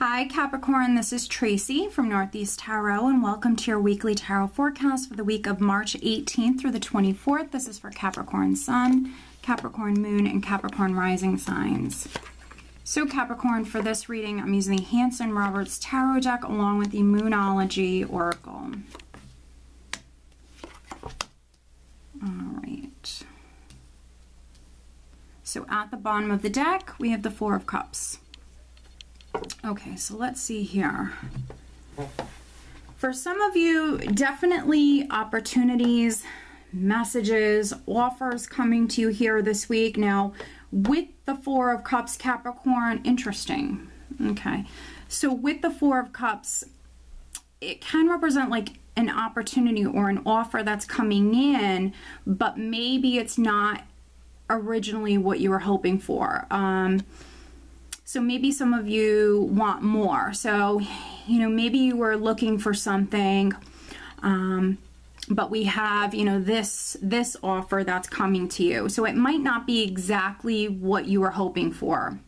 Hi Capricorn, this is Tracy from Northeast Tarot, and welcome to your weekly tarot forecast for the week of March 18th through the 24th. This is for Capricorn Sun, Capricorn Moon, and Capricorn Rising signs. So Capricorn, for this reading, I'm using the Hanson Roberts Tarot deck along with the Moonology Oracle. All right. So at the bottom of the deck, we have the Four of Cups. Okay, so let's see here. For some of you, definitely opportunities, messages, offers coming to you here this week. Now, with the Four of Cups, Capricorn, interesting. Okay, so with the Four of Cups, it can represent like an opportunity or an offer that's coming in, but maybe it's not originally what you were hoping for. So maybe some of you want more. So, you know, maybe you were looking for something, but we have, you know, this offer that's coming to you. So it might not be exactly what you were hoping for,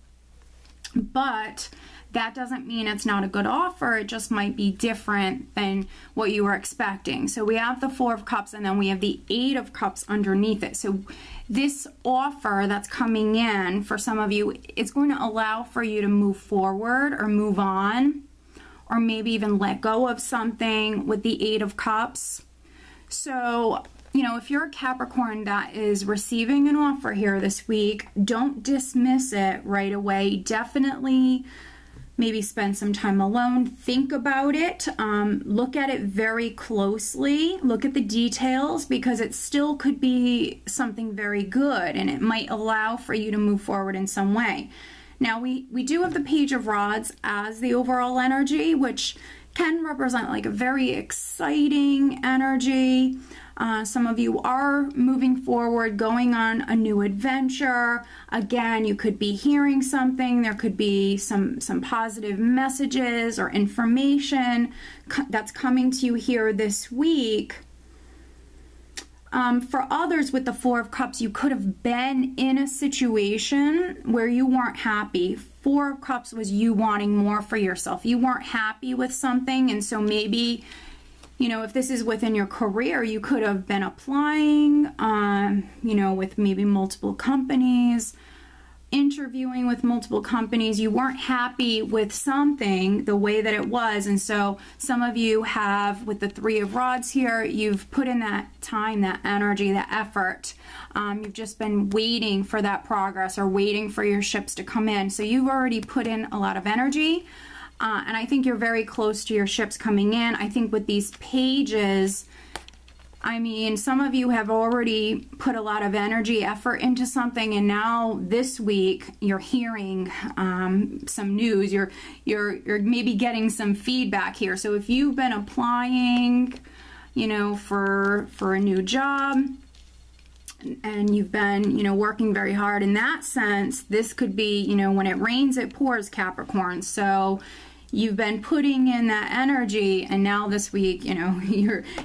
but that doesn't mean it's not a good offer. It just might be different than what you were expecting. So we have the Four of Cups, and then we have the Eight of Cups underneath it. So this offer that's coming in for some of you, it's going to allow for you to move forward or move on, or maybe even let go of something with the Eight of Cups. So, you know, if you're a Capricorn that is receiving an offer here this week, don't dismiss it right away. Definitely maybe spend some time alone, think about it, look at it very closely, look at the details, because it still could be something very good and it might allow for you to move forward in some way. Now we do have the Page of Rods as the overall energy, which can represent like a very exciting energy. Some of you are moving forward, going on a new adventure. Again, you could be hearing something. There could be some positive messages or information that's coming to you here this week. For others with the Four of Cups, you could have been in a situation where you weren't happy. Four of Cups was you wanting more for yourself. You weren't happy with something, and so maybe, you know, if this is within your career, you could have been applying, you know, with maybe multiple companies, interviewing with multiple companies. You weren't happy with something the way that it was. And so some of you have, with the Three of Rods here, you've put in that time, that energy, that effort. You've just been waiting for that progress or waiting for your ships to come in. So you've already put in a lot of energy. And I think you're very close to your ships coming in. I think with these pages, I mean, some of you have already put a lot of energy, effort into something, and now this week you're hearing some news. You're maybe getting some feedback here. So if you've been applying, you know, for a new job, and you've been, you know, working very hard in that sense, this could be, you know, when it rains, it pours, Capricorn. So you've been putting in that energy, and now this week, you know,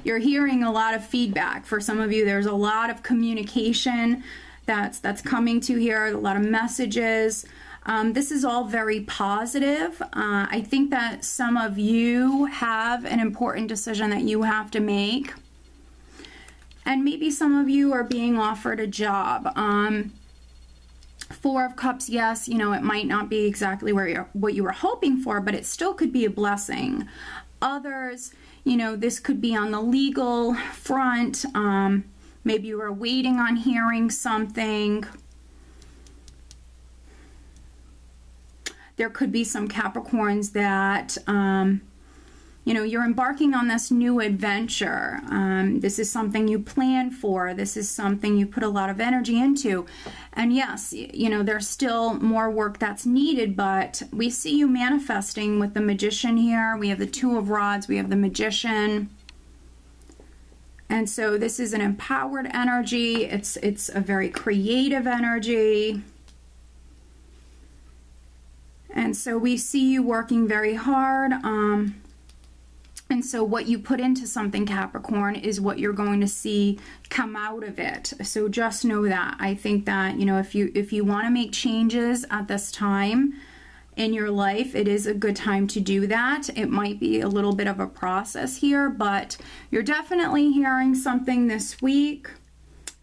you're hearing a lot of feedback. For some of you, there's a lot of communication that's coming to here, a lot of messages. This is all very positive. I think that some of you have an important decision that you have to make. And maybe some of you are being offered a job. Four of Cups, yes, you know, it might not be exactly what you were hoping for, but it still could be a blessing. Others, you know, this could be on the legal front. Maybe you were waiting on hearing something. There could be some Capricorns that, you know, you're embarking on this new adventure. This is something you plan for. This is something you put a lot of energy into. And yes, you know, there's still more work that's needed, but we see you manifesting with the Magician here. We have the Two of Rods. We have the Magician. And so this is an empowered energy. It's a very creative energy. And so we see you working very hard. And so what you put into something, Capricorn, is what you're going to see come out of it. So just know that. I think that, you know, if you want to make changes at this time, in your life, it is a good time to do that. It might be a little bit of a process here, but you're definitely hearing something this week.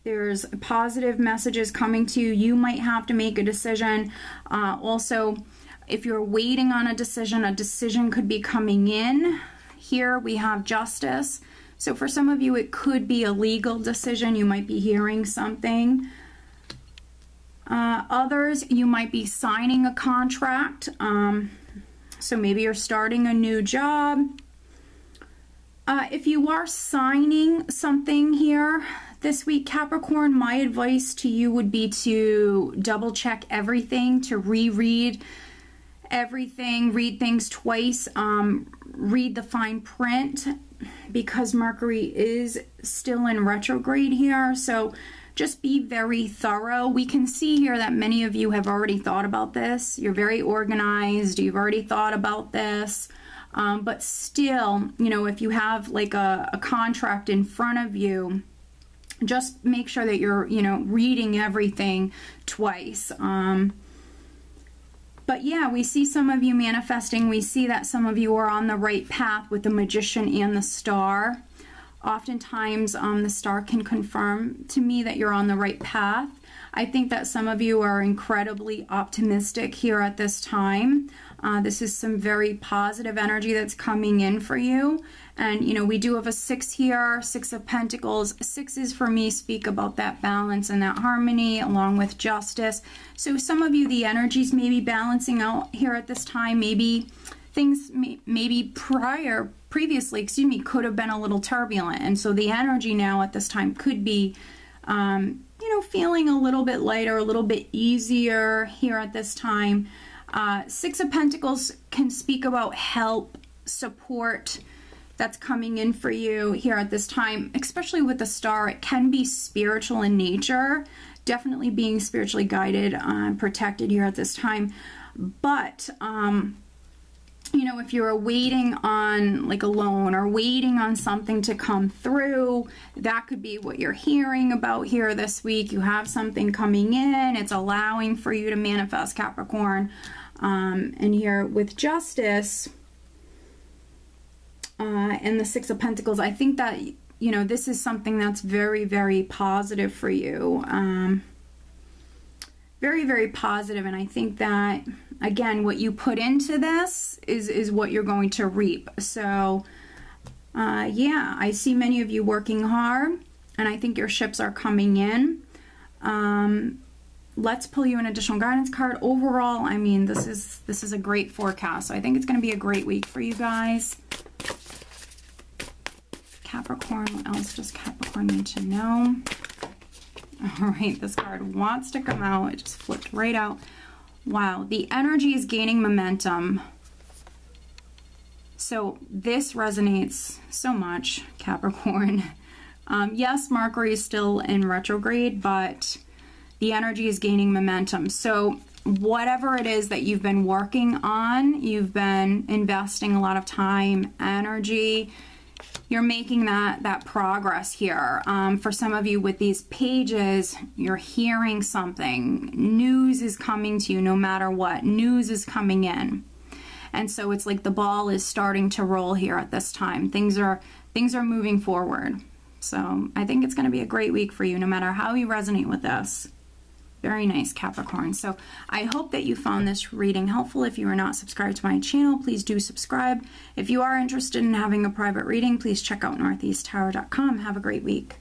There's positive messages coming to you. You might have to make a decision. Also, if you're waiting on a decision could be coming in. Here we have justice. So for some of you, it could be a legal decision. You might be hearing something. Others, you might be signing a contract. So maybe you're starting a new job. If you are signing something here this week, Capricorn, my advice to you would be to double check everything, to reread everything, read things twice, read the fine print, because Mercury is still in retrograde here. So just be very thorough. We can see here that many of you have already thought about this. You're very organized. You've already thought about this. But still, you know, if you have like a contract in front of you, just make sure that you're, you know, reading everything twice. But yeah, we see some of you manifesting. We see that some of you are on the right path with the Magician and the Star. Oftentimes, the Star can confirm to me that you're on the right path. I think that some of you are incredibly optimistic here at this time. This is some very positive energy that's coming in for you. And, you know, we do have a 6 here, 6 of Pentacles. 6s for me speak about that balance and that harmony along with justice. So some of you, the energies may be balancing out here at this time. Maybe things previously, could have been a little turbulent. And so the energy now at this time could be, you know, feeling a little bit lighter, a little bit easier here at this time. 6 of Pentacles can speak about help, support that's coming in for you here at this time, especially with the Star. It can be spiritual in nature, definitely being spiritually guided and protected here at this time. But, you know, if you're waiting on like a loan or waiting on something to come through, that could be what you're hearing about here this week. You have something coming in. It's allowing for you to manifest, Capricorn. And here with justice and the 6 of Pentacles, I think that, you know, this is something that's very, very positive for you. Very, very positive. And I think that, again, what you put into this is what you're going to reap. So, yeah, I see many of you working hard, and I think your ships are coming in. Let's pull you an additional guidance card. Overall, I mean, this is a great forecast. So I think it's going to be a great week for you guys. Capricorn, what else does Capricorn need to know? All right, this card wants to come out. It just flipped right out. Wow, the energy is gaining momentum. So this resonates so much, Capricorn. Yes, Mercury is still in retrograde, but the energy is gaining momentum. So whatever it is that you've been working on, you've been investing a lot of time, energy, you're making that progress here. For some of you with these pages, you're hearing something. News is coming to you no matter what. News is coming in. And so it's like the ball is starting to roll here at this time. Things are moving forward. So I think it's going to be a great week for you no matter how you resonate with this. Very nice, Capricorn. So I hope that you found this reading helpful. If you are not subscribed to my channel, please do subscribe. If you are interested in having a private reading, please check out northeasttarot.com. Have a great week.